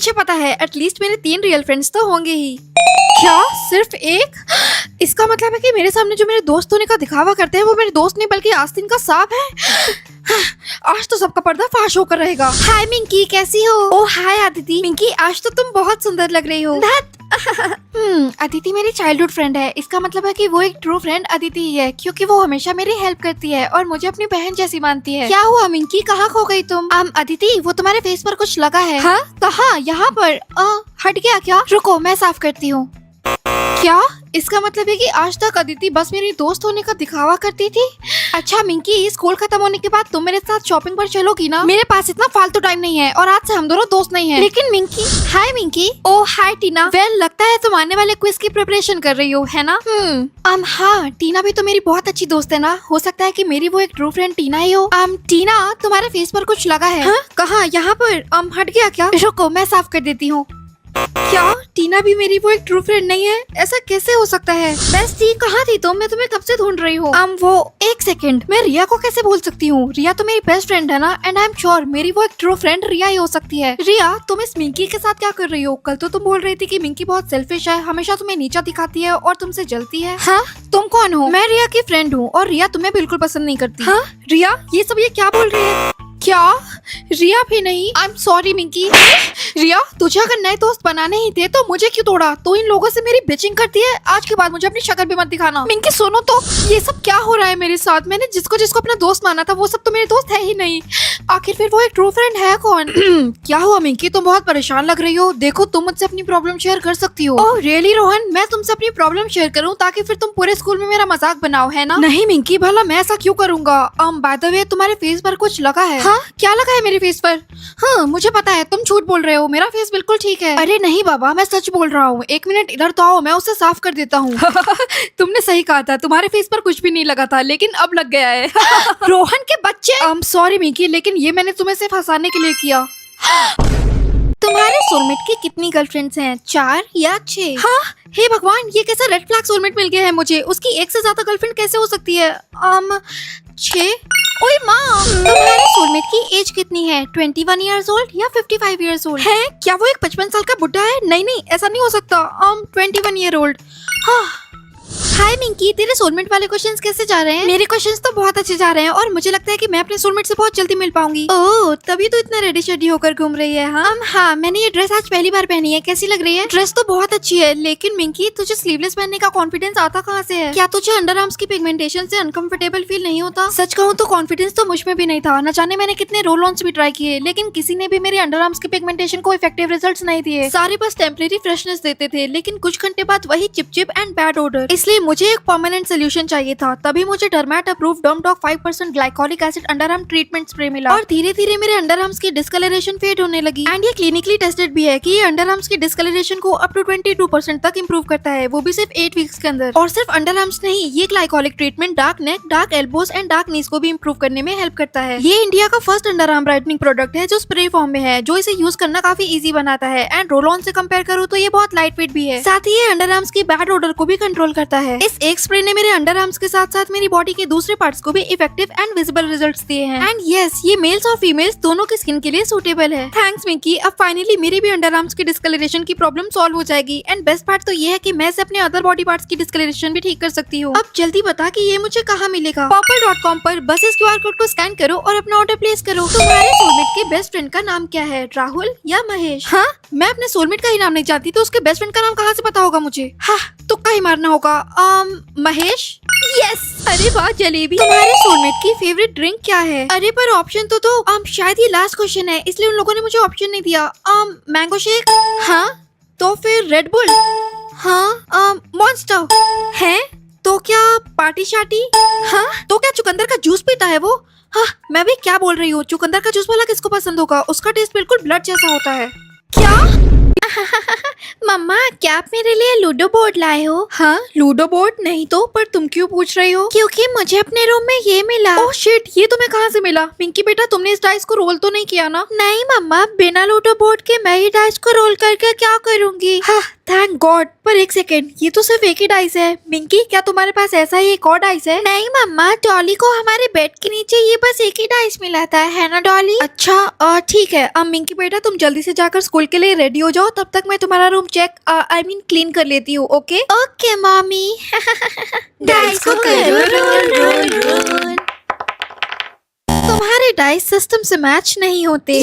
मुझे पता है एटलीस्ट मेरे 3 रियल फ्रेंड्स तो होंगे ही। क्या सिर्फ एक? इसका मतलब है कि मेरे सामने जो मेरे दोस्त होने का दिखावा करते हैं वो मेरे दोस्त नहीं बल्कि आस्तीन का सांप है। आज तो सबका पर्दा फाश होकर रहेगा। हाय मिंकी, कैसी हो? ओह हाय अदिति। मिंकी आज तो तुम बहुत सुंदर लग रही हो। अदिति मेरी चाइल्डहुड फ्रेंड है। इसका मतलब है कि वो एक ट्रू फ्रेंड अदिति ही है, क्योंकि वो हमेशा मेरी हेल्प करती है और मुझे अपनी बहन जैसी मानती है। क्या हुआ मिंकी, कहाँ खो गई तुम? अदिति वो तुम्हारे फेस पर कुछ लगा है। हाँ कहाँ? यहाँ पर। हट गया क्या? रुको मैं साफ करती हूँ। क्या? इसका मतलब है कि आज तक अदिति बस मेरी दोस्त होने का दिखावा करती थी। अच्छा मिंकी, स्कूल खत्म होने के बाद तुम मेरे साथ शॉपिंग पर चलोगी ना? मेरे पास इतना फालतू टाइम नहीं है और आज से हम दोनों दोस्त नहीं हैं। लेकिन मिंकी। हाय मिंकी। ओह हाय टीना। वेल लगता है तुम आने वाले क्विज की प्रिपरेशन कर रही हो, है ना? हाँ टीना भी तो मेरी बहुत अच्छी दोस्त है ना। हो सकता है कि मेरी वो एक ट्रू फ्रेंड टीना ही हो। टीना तुम्हारे फेस पर कुछ लगा है। कहाँ? यहाँ पर। हट गया क्या? रुको मैं साफ कर देती हूँ। क्या टीना भी मेरी वो एक ट्रू फ्रेंड नहीं है? ऐसा कैसे हो सकता है? बेस्टी कहाँ थी तुम? मैं तुम्हें कब से ढूंढ रही हूँ। वो एक सेकंड, मैं रिया को कैसे भूल सकती हूँ? रिया तो मेरी बेस्ट फ्रेंड है ना, एंड आई एम श्योर मेरी वो एक ट्रू फ्रेंड रिया ही हो सकती है। रिया तुम इस मिंकी के साथ क्या कर रही हो? कल तो तुम बोल रही थी कि मिंकी बहुत सेल्फिश है, हमेशा तुम्हें नीचा दिखाती है और तुमसे जलती है। हाँ तुम कौन हो? मैं रिया की फ्रेंड हूँ और रिया तुम्हें बिल्कुल पसंद नहीं करती। हाँ रिया ये सब ये क्या बोल रही है? क्या? रिया भी नहीं? I am sorry Minki. रिया तुझे अगर नए दोस्त बनाने ही थे तो मुझे क्यों तोड़ा? तो इन लोगों से मेरी बिचिंग करती है। आज के बाद मुझे अपनी शक्ल भी मत दिखाना। मिंकी सुनो तो, ये सब क्या हो रहा है मेरे साथ? मैंने जिसको जिसको अपना दोस्त माना था वो सब तो मेरे दोस्त है ही नहीं। आखिर फिर वो एक ट्रू फ्रेंड है कौन? क्या हुआ मिंकी, तुम बहुत परेशान लग रही हो। देखो तुम मुझसे अपनी प्रॉब्लम शेयर कर सकती हो। ओह रियली रोहन, मैं तुमसे अपनी प्रॉब्लम शेयर करूँ ताकि फिर तुम पूरे स्कूल में मेरा मजाक बनाओ, है ना? नहीं मिंकी, भला मैं ऐसा क्यों करूंगा? बाय द वे तुम्हारे फेस पर कुछ लगा है। हाँ क्या लगा है मेरे फेस पर? हाँ मुझे पता है तुम झूठ बोल रहे हो, मेरा फेस बिल्कुल ठीक है। अरे नहीं बाबा मैं सच बोल रहा हूँ। एक मिनट इधर तो आओ, मैं उसे साफ कर देता हूँ। तुमने सही कहा था, तुम्हारे फेस पर कुछ भी नहीं लगा था लेकिन अब लग गया है। रोहन के बच्चे। सॉरी मिंकी, लेकिन ये मैंने तुम्हें सिर्फ हंसाने के लिए किया। तुम्हारे सोलमेट की कितनी गर्लफ्रेंड्स हैं? 4 या 6? हाँ हे भगवान, ये कैसा रेड फ्लैग सोलमेट मिल गया है मुझे। उसकी एक से ज्यादा गर्लफ्रेंड कैसे हो सकती है? 6? ओए माँ, तुम्हारे सोलमेट की एज कितनी है? 21 इयर्स ओल्ड या 55 इयर्स ओल्ड? है क्या वो एक 55 साल का बुढ़ा है? नहीं नहीं ऐसा नहीं हो सकता। 21 ईयर ओल्ड। हाँ हाय मिंकी, तेरे सोलमेट वाले क्वेश्चंस कैसे जा रहे हैं? मेरे क्वेश्चंस तो बहुत अच्छे जा रहे हैं और मुझे लगता है कि मैं अपने सोलमेट से बहुत जल्दी मिल पाऊंगी। ओह तभी तो इतना रेडी शेडी होकर घूम रही है। हाँ मैंने ये ड्रेस आज पहली बार पहनी है। कैसी लग रही है? ड्रेस तो बहुत अच्छी है, लेकिन मिंकी तुझे स्लीवलेस पहनने का कॉन्फिडेंस आता कहाँ से है? क्या तुझे अंडर आर्म्स की पिगमेंटेशन से अनकंफर्टेबल फील नहीं होता? सच कहूँ तो कॉन्फिडेंस तो मुझ में भी नहीं था। न जाने मैंने कितने रोल ऑन्स भी ट्राई किए, लेकिन किसी ने भी मेरे अंडर आर्म्स की पिगमेंटेशन को इफेक्टिव रिजल्ट्स नहीं दिए। सारे बस टेम्परेरी फ्रेशनेस देते थे, लेकिन कुछ घंटे बाद वही चिपचिप एंड बैड ओडर। इसलिए मुझे एक परमानेंट सोल्यूशन चाहिए था। तभी मुझे डर्मेट approve Dermdoc 5% glycolic acid under arm treatment spray मिला और धीरे धीरे मेरे अंडर आर्म्स की डिस्कलरेशन फेड होने लगी। एंड ये क्लिनिकली टेस्टेड भी है कि ये अंडर आर्म्स की डिस्कलरेशन को अप टू 22% तक इंप्रूव करता है, वो भी सिर्फ 8 वीक्स के अंदर। और सिर्फ अंडर आर्म्स नहीं, ये glycolic treatment dark neck, dark elbows and dark knees को भी इंप्रूव करने में हेल्प करता है। ये इंडिया का first under arm brightening product है जो स्प्रे फॉर्म में है, जो इसे यूज करना काफी इजी बनाता है। एंड रोल ऑन से कंपेयर करूँ तो ये बहुत लाइट वेट भी है। साथ ही ये अंडर आर्म्स की बैड ओडर को भी कंट्रोल करता है। इस एक स्प्रे ने मेरे अंडर आर्म्स के साथ साथ मेरी बॉडी के दूसरे पार्ट्स को भी इफेक्टिव एंड विजिबल रिजल्ट्स दिए हैं। एंड यस, ये मेल्स और फीमेल्स दोनों की स्किन के लिए सूटेबल है। थैंक्स मिंकी, अब फाइनली मेरी भी अंडर आर्म्स की डिस्कलरेशन की प्रॉब्लम सॉल्व हो जाएगी। एंड बेस्ट पार्ट तो ये है कि मैं इसे अपने अदर बॉडी पार्ट्स की डिस्कलरेशन भी ठीक कर सकती हूँ। अब जल्दी बता कि ये मुझे कहाँ मिलेगा? Purple.com पर बस इस QR कोड को स्कैन करो और अपना ऑर्डर प्लेस करो। तुम्हारे सोलमेट के बेस्ट फ्रेंड का नाम क्या है? राहुल या महेश? हाँ मैं अपने सोलमेट का ही नाम नहीं जानती तो उसके बेस्ट फ्रेंड का नाम कहाँ से पता होगा मुझे? हाँ तुक्का ही मारना होगा। महेश। यस। अरे वाह जलेबी। तुम्हारे सोलमेट की फेवरेट ड्रिंक क्या है? अरे पर ऑप्शन तो दो। शायद ये लास्ट क्वेश्चन है इसलिए उन लोगों ने मुझे ऑप्शन नहीं दिया। Mango shake. हाँ तो फिर रेड बुल। हाँ मॉन्स्टर। है तो क्या पार्टी शार्टी? हाँ तो क्या चुकंदर का जूस पीता है वो? हाँ मैं भी क्या बोल रही हूँ, चुकंदर का जूस वाला किसको पसंद होगा? उसका टेस्ट बिल्कुल ब्लड जैसा होता है। क्या? मम्मा क्या आप मेरे लिए लूडो बोर्ड लाए हो? हाँ लूडो बोर्ड नहीं तो, पर तुम क्यों पूछ रही हो? क्योंकि मुझे अपने रूम में ये मिला। ओह शिट, ये तुम्हें कहाँ से मिला? पिंकी बेटा तुमने इस डाइस को रोल तो नहीं किया ना? नहीं मम्मा, बिना लूडो बोर्ड के मैं ये डाइस को रोल करके क्या करूँगी? हाँ थैंक गॉड। पर एक सेकेंड, ये तो सिर्फ एक ही डाइस है। मिंकी, क्या तुम्हारे पास ऐसा ही एक और डाइस है? नहीं मम्मा, डॉली को हमारे बेड के नीचे ये बस एक ही डाइस मिला था, है ना डॉली? अच्छा ठीक है। अब मिंकी बेटा, तुम जल्दी से जाकर स्कूल के लिए रेडी हो जाओ, तब तक मैं तुम्हारा room check I mean clean कर लेती हूँ। Okay okay mummy. डाइस को करो रोल रोल रोल। तुम्हारे डाइस सिस्टम से मैच नहीं होते।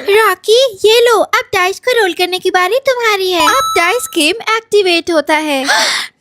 रॉकी, ये लो, अब डाइस को रोल करने की बारी तुम्हारी है। अब डाइस गेम एक्टिवेट होता है।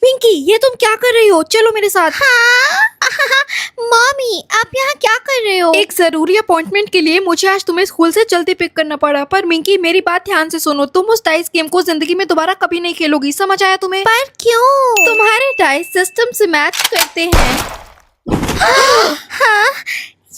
पिंकी, ये तुम क्या कर रही हो? चलो मेरे साथ। हाँ? मम्मी, आप यहाँ क्या कर रहे हो? एक जरूरी अपॉइंटमेंट के लिए मुझे आज तुम्हें स्कूल से जल्दी पिक करना पड़ा। पर मिंकी, मेरी बात ध्यान से सुनो, तुम उस डाइस गेम को जिंदगी में दोबारा कभी नहीं खेलोगी, समझ आया तुम्हें? पर क्यों? तुम्हारे डाइस सिस्टम से मैच करते हैं। हाँ,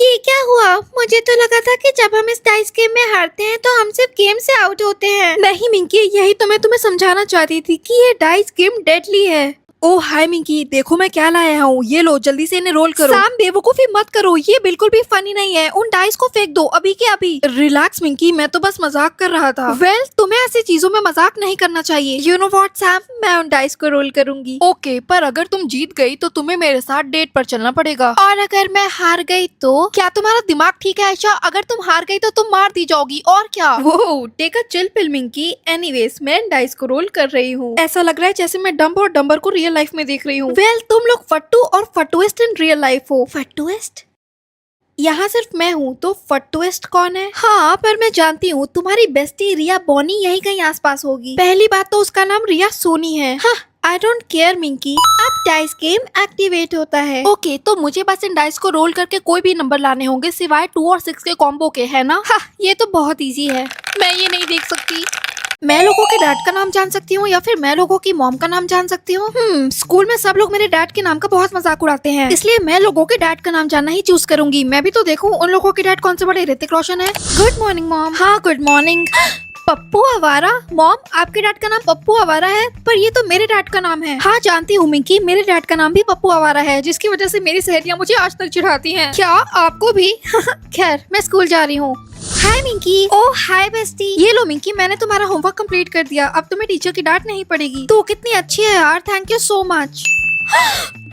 ये क्या हुआ? मुझे तो लगा था कि जब हम इस डाइस गेम में हारते हैं तो हम सिर्फ गेम से आउट होते हैं। नहीं मिंकी, यही तो मैं तुम्हें समझाना चाहती थी कि ये डाइस गेम डेडली है। ओ हाय मिंकी, देखो मैं क्या लाया हूँ। ये लो, जल्दी से इन्हें रोल करो। सैम, बेवकूफी मत करो, ये बिल्कुल भी फनी नहीं है। उन डाइस को फेंक दो अभी के अभी। रिलैक्स मिंकी, मैं तो बस मजाक कर रहा था। वेल, तुम्हें ऐसी चीजों में मजाक नहीं करना चाहिए। यू नो व्हाट सैम, मैं उन डाइस को रोल करूंगी। ओके, पर अगर तुम जीत गई तो तुम्हें मेरे साथ डेट पर चलना पड़ेगा। और अगर मैं हार गई तो? क्या तुम्हारा दिमाग ठीक है आयशा? अगर तुम हार गई तो तुम मार दी जाओगी, और क्या? वो take a chill pill Minky. Anyways, मैं डाइस को रोल कर रही हूँ। ऐसा लग रहा है जैसे मैं डम्ब और डम्बर को रियल लाइफ में देख रही हूँ। वेल, तुम लोग फट्टू और फट्टूइस्ट इन रियल लाइफ हो। फट्टूइस्ट? यहाँ सिर्फ मैं हूँ, तो फट्टूइस्ट कौन है? हाँ, पर मैं जानती हूँ तुम्हारी बेस्टी रिया बॉनी यहीं कहीं आसपास होगी। पहली बात तो उसका नाम रिया सोनी है। हाँ, आई डोंट केयर मिंकी। अब डाइस गेम एक्टिवेट होता है। ओके, तो मुझे बस इन डाइस को रोल करके कोई भी नंबर लाने होंगे सिवाय 2 और 6 के कॉम्बो के, है ना? हाँ, ये तो बहुत इजी है। मैं ये नहीं देख सकती। मैं लोगों के डैड का नाम जान सकती हूँ या फिर मैं लोगों की मॉम का नाम जान सकती हूँ? स्कूल में सब लोग मेरे डैड के नाम का बहुत मजाक उड़ाते हैं, इसलिए मैं लोगों के डैड का नाम जानना ही चूज करूंगी। मैं भी तो देखूं उन लोगों के डैड कौन से बड़े ऋतिक रोशन है। Good morning mom. हाँ, गुड मॉर्निंग। पप्पू आवारा? मॉम, आपके डैड का नाम पप्पू आवारा है? पर ये तो मेरे डैड का नाम है। हाँ, जानती हूँ मिंकी, मेरे डैड का नाम भी पप्पू आवारा है, जिसकी वजह से मेरी सहेलियाँ मुझे आज तक चिढ़ाती हैं। क्या आपको भी? खैर, मैं स्कूल जा रही हूँ। हाय मिंकी। ओह हाय बेस्टी। ये लो मिंकी, मैंने तुम्हारा होमवर्क कंप्लीट कर दिया। अब तुम्हें टीचर की डांट नहीं पड़ेगी। तू कितनी अच्छी है यार, thank you so much.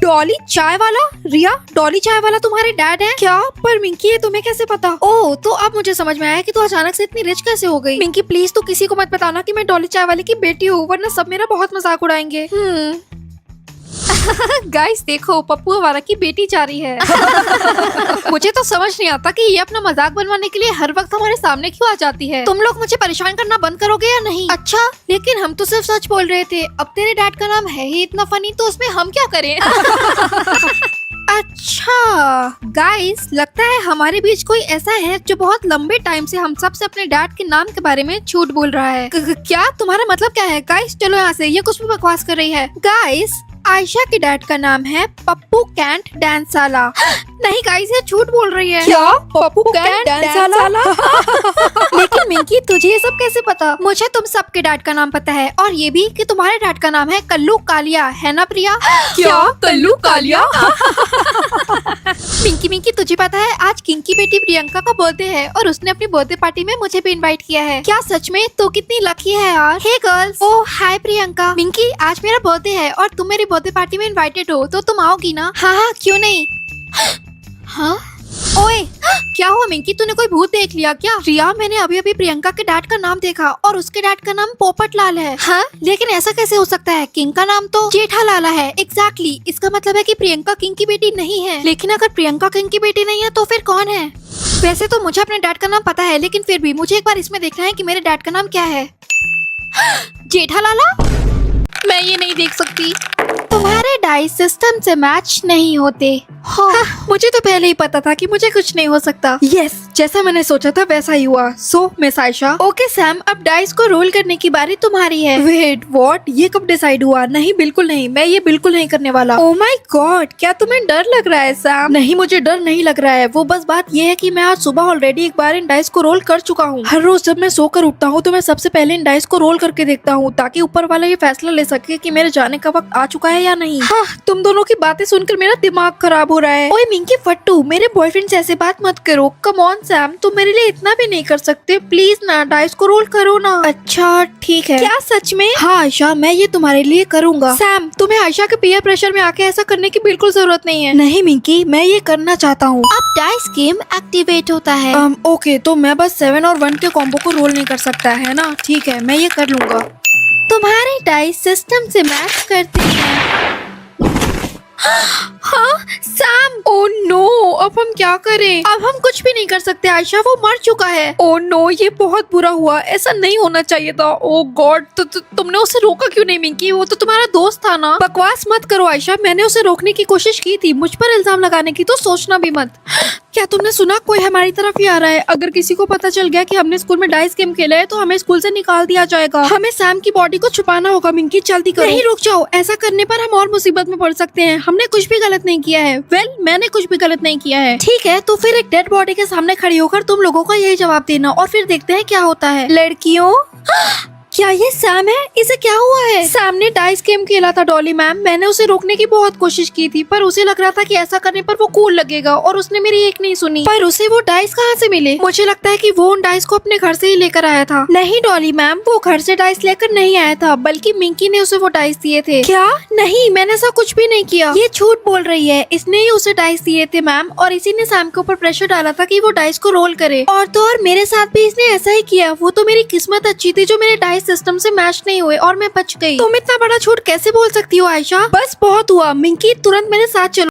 Dolly चाय वाला? रिया, डॉली चाय वाला तुम्हारे डैड है क्या? पर मिंकी, ये तुम्हें कैसे पता? ओह, तो अब मुझे समझ में आया कि तू अचानक से इतनी रिच कैसे हो गई। मिंकी प्लीज, तू किसी को मत बताना कि मैं डॉली चाय वाले की बेटी हूँ, वरना सब मेरा बहुत मजाक उड़ाएंगे। गाइस देखो, पप्पू हमारा की बेटी जा रही है। मुझे तो समझ नहीं आता कि ये अपना मजाक बनवाने के लिए हर वक्त हमारे सामने क्यों आ जाती है। तुम लोग मुझे परेशान करना बंद करोगे या नहीं? अच्छा, लेकिन हम तो सिर्फ सच बोल रहे थे। अब तेरे डैड का नाम है ही इतना फनी, तो उसमें हम क्या करें? अच्छा गाइस, लगता है हमारे बीच कोई ऐसा है जो बहुत लंबे टाइम से हम सब से अपने डैड के नाम के बारे में झूठ बोल रहा है। क्या तुम्हारा मतलब क्या है? गाइस चलो यहाँ से, ये कुछ भी बकवास कर रही है। गाइस, आयशा के डैड का नाम है पप्पू कैंट डांसाला। नहीं गाइस, ये झूठ बोल रही है। क्या? पप्पू कैंट डांसाला? लेकिन मिंकी, तुझे ये सब कैसे पता? मुझे तुम सबके डैड का नाम पता है, और ये भी कि तुम्हारे डैड का नाम है कल्लू कालिया, है ना प्रिया? क्या कल्लू कालिया? मिंकी, तुझे पता है आज किंकी बेटी प्रियंका का बर्थडे है, और उसने अपनी बर्थडे पार्टी में मुझे भी इनवाइट किया है। क्या सच में? तो कितनी लकी है यार। हे गर्ल्स। ओह हाय प्रियंका। मिंकी, आज मेरा बर्थडे है और तुम मेरी बर्थडे पार्टी में इनवाइटेड हो, तो तुम आओगी ना? हाँ, क्यों नहीं। हाँ? ओए, क्या हुआ मिंकी, तूने कोई भूत देख लिया क्या? रिया, मैंने अभी अभी प्रियंका के डैड का नाम देखा, और उसके डैड का नाम पोपट लाल है। हाँ? लेकिन ऐसा कैसे हो सकता है? किंग का नाम तो जेठा लाला है। एग्जैक्टली, इसका मतलब है कि प्रियंका किंग की बेटी नहीं है। लेकिन अगर प्रियंका किंग की बेटी नहीं है तो फिर कौन है? वैसे तो मुझे अपने डैड का नाम पता है, लेकिन फिर भी मुझे एक बार इसमें देखना है कि मेरे डैड का नाम क्या है। जेठा लाला? मैं ये नहीं देख सकती। तुम्हारे डाइस सिस्टम से मैच नहीं होते। हाँ, मुझे तो पहले ही पता था कि मुझे कुछ नहीं हो सकता। यस, जैसा मैंने सोचा था वैसा ही हुआ। So miss Ayesha. Okay Sam, अब डाइस को रोल करने की बारी तुम्हारी है। Wait what? ये कब डिसाइड हुआ? नहीं, बिल्कुल नहीं, मैं ये बिल्कुल नहीं करने वाला। ओह माय गॉड, क्या तुम्हें डर लग रहा है सैम? नहीं, मुझे डर नहीं लग रहा है। वो बस बात ये है कि मैं आज सुबह ऑलरेडी एक बार इन डाइस को रोल कर चुका हूँ। हर रोज जब मैं सोकर उठता हूँ तो मैं सबसे पहले इन डाइस को रोल करके देखता हूँ, ताकि ऊपर वाला ये फैसला ले सके कि मेरे जाने का वक्त आ चुका है है या नहीं। हाँ, तुम दोनों की बातें सुनकर मेरा दिमाग खराब हो रहा है। ओए मिंकी फट्टू, मेरे बॉयफ्रेंड से ऐसे बात मत करो। कम ऑन सैम, तुम मेरे लिए इतना भी नहीं कर सकते। प्लीज ना डाइस को रोल करो ना। अच्छा ठीक है। क्या सच में? हाँ आयशा, मैं ये तुम्हारे लिए करूँगा। सैम, तुम्हें आयशा के पीयर प्रेशर में आके ऐसा करने की बिल्कुल जरूरत नहीं है। नहीं मिंकी, मैं ये करना चाहता हूँ। अब डाइस गेम एक्टिवेट होता है। ओके, तो मैं बस 7 और 1 के कॉम्बो को रोल नहीं कर सकता है ना। ठीक है, मैं ये कर लूंगा। तुम्हारे डाइस सिस्टम से मैच करते हैं। हाँ सैम, ओ नो, अब हम क्या करें? अब हम कुछ भी नहीं कर सकते आयशा, वो मर चुका है। ओ नो, ये बहुत बुरा हुआ, ऐसा नहीं होना चाहिए था। ओ गॉड, तुमने उसे रोका क्यों नहीं मिंकी? वो तो तुम्हारा दोस्त था ना। बकवास मत करो आयशा, मैंने उसे रोकने की कोशिश की थी। मुझ पर इल्जाम लगाने की तो सोचना भी मत। क्या तुमने सुना? कोई हमारी तरफ ही आ रहा है। अगर किसी को पता चल गया कि हमने स्कूल में डाइस गेम खेला है तो हमें स्कूल से निकाल दिया जाएगा। हमें सैम की बॉडी को छुपाना होगा। मिंकी जल्दी करो। नहीं रुक जाओ, ऐसा करने पर हम और मुसीबत में पड़ सकते हैं। हमने कुछ भी गलत नहीं किया है। मैंने कुछ भी गलत नहीं किया है। ठीक है, तो फिर एक डेड बॉडी के सामने खड़ी होकर तुम लोगों को यही जवाब देना और फिर देखते हैं क्या होता है। लड़कियों, क्या ये सैम है? इसे क्या हुआ है? सैम ने डाइस गेम खेला था डॉली मैम। मैंने उसे रोकने की बहुत कोशिश की थी, पर उसे लग रहा था कि ऐसा करने पर वो कूल लगेगा और उसने मेरी एक नहीं सुनी। पर उसे वो डाइस कहाँ से मिले? मुझे लगता है कि वो उन डाइस को अपने घर से ही लेकर आया था। नहीं डॉली मैम, वो घर से डाइस लेकर नहीं आया था, बल्कि मिंकी ने उसे वो डाइस दिए थे। क्या? नहीं, मैंने ऐसा कुछ भी नहीं किया। ये झूठ बोल रही है। इसने ही उसे डाइस दिए थे मैम, और इसी ने सैम के ऊपर प्रेशर डाला था कि वो डाइस को रोल करे। और तो और मेरे साथ भी इसने ऐसा ही किया। वो तो मेरी किस्मत अच्छी थी जो मेरे डाइस सिस्टम से मैच नहीं हुए और मैं बच गई। तुम इतना बड़ा झूठ कैसे बोल सकती हो आयशा? बस बहुत हुआ। मिंकी, तुरंत मेरे साथ चलो।